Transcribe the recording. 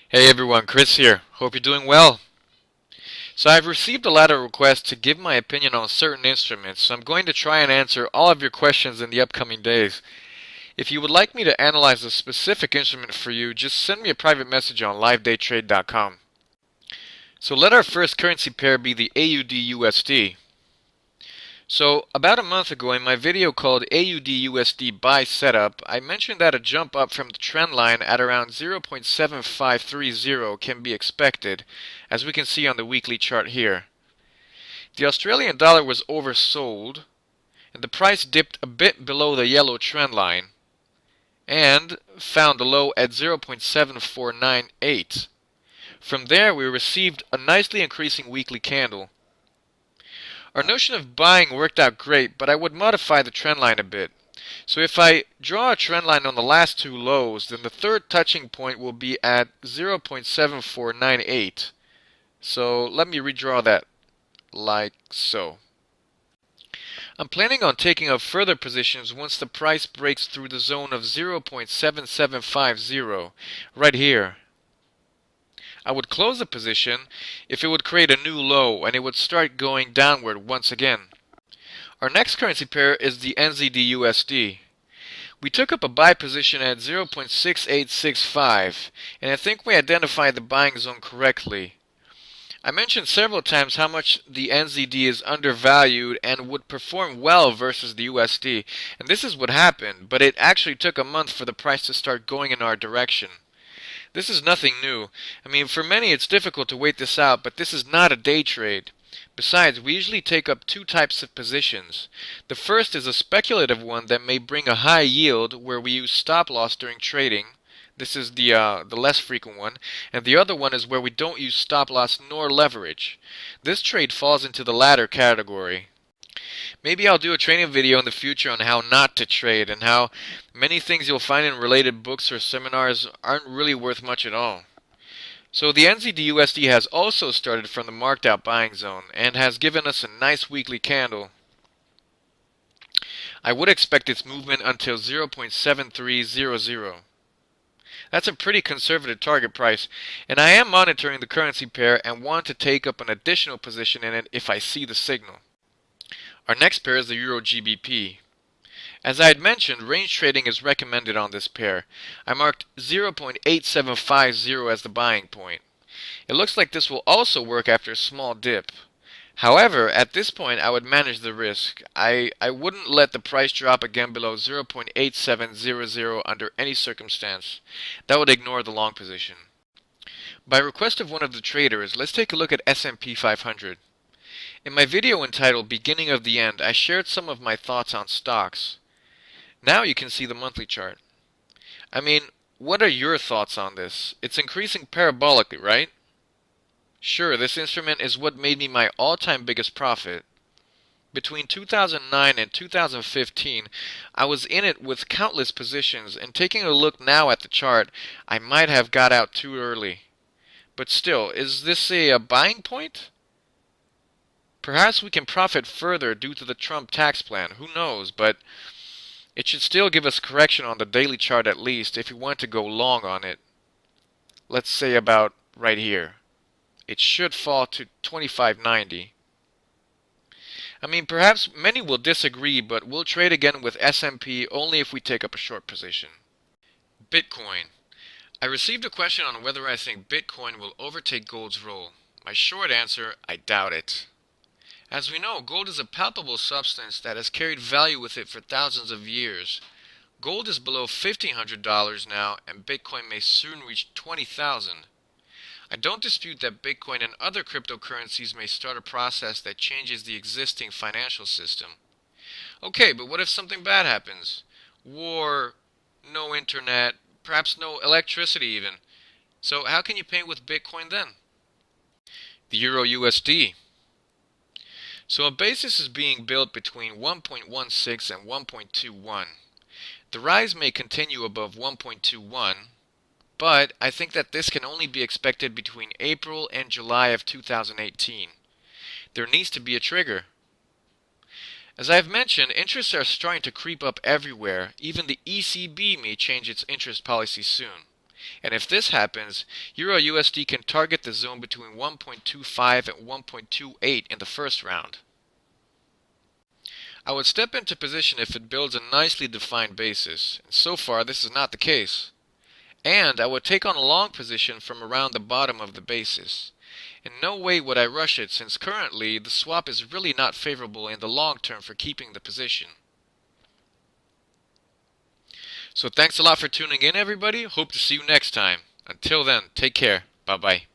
Hey everyone, Chris here. Hope you're doing well. So I've received a lot of requests to give my opinion on certain instruments, so I'm going to try and answer all of your questions in the upcoming days. If you would like me to analyze a specific instrument for you, just send me a private message on LiveDayTrade.com. So let our first currency pair be the AUDUSD. So about a month ago in my video called AUDUSD Buy Setup, I mentioned that a jump up from the trend line at around 0.7530 can be expected, as we can see on the weekly chart here. The Australian dollar was oversold, and the price dipped a bit below the yellow trend line, and found a low at 0.7498. From there we received a nicely increasing weekly candle. Our notion of buying worked out great, but I would modify the trend line a bit. So if I draw a trend line on the last two lows, then the third touching point will be at 0.7498. So let me redraw that like so. I'm planning on taking up further positions once the price breaks through the zone of 0.7750, right here. I would close the position if it would create a new low and it would start going downward once again. Our next currency pair is the NZDUSD. We took up a buy position at 0.6865, and I think we identified the buying zone correctly. I mentioned several times how much the NZD is undervalued and would perform well versus the USD, and this is what happened, but it actually took a month for the price to start going in our direction. This is nothing new. I mean, for many it's difficult to wait this out, but this is not a day trade. Besides, we usually take up two types of positions. The first is a speculative one that may bring a high yield where we use stop loss during trading. This is the less frequent one. And the other one is where we don't use stop loss nor leverage. This trade falls into the latter category. Maybe I'll do a training video in the future on how not to trade and how many things you'll find in related books or seminars aren't really worth much at all. So the NZDUSD has also started from the marked out buying zone and has given us a nice weekly candle. I would expect its movement until 0.7300. That's a pretty conservative target price, and I am monitoring the currency pair and want to take up an additional position in it if I see the signal. Our next pair is the EURGBP. As I had mentioned, range trading is recommended on this pair. I marked 0.8750 as the buying point. It looks like this will also work after a small dip. However, at this point I would manage the risk. I wouldn't let the price drop again below 0.8700 under any circumstance. That would ignore the long position. By request of one of the traders, let's take a look at S&P 500. In my video entitled Beginning of the End, I shared some of my thoughts on stocks. Now you can see the monthly chart. I mean, what are your thoughts on this? It's increasing parabolically, right? Sure, this instrument is what made me my all-time biggest profit. Between 2009 and 2015, I was in it with countless positions, and taking a look now at the chart, I might have got out too early. But still, is this a buying point? Perhaps we can profit further due to the Trump tax plan, who knows, but it should still give us correction on the daily chart at least if we want to go long on it. Let's say about right here. It should fall to 25.90. I mean, perhaps many will disagree, but we'll trade again with S&P only if we take up a short position. Bitcoin. I received a question on whether I think Bitcoin will overtake gold's role. My short answer, I doubt it. As we know, gold is a palpable substance that has carried value with it for thousands of years. Gold is below $1,500 now, and Bitcoin may soon reach $20,000. I don't dispute that Bitcoin and other cryptocurrencies may start a process that changes the existing financial system. Okay, but what if something bad happens? War, no internet, perhaps no electricity even. So how can you pay with Bitcoin then? The EURUSD. So a basis is being built between 1.16 and 1.21. The rise may continue above 1.21, but I think that this can only be expected between April and July of 2018. There needs to be a trigger. As I've mentioned, interests are starting to creep up everywhere. Even the ECB may change its interest policy soon. And if this happens, EURUSD can target the zone between 1.25 and 1.28 in the first round. I would step into position if it builds a nicely defined basis, and so far this is not the case. And I would take on a long position from around the bottom of the basis. In no way would I rush it, since currently the swap is really not favorable in the long term for keeping the position. So thanks a lot for tuning in, everybody. Hope to see you next time. Until then, take care. Bye-bye.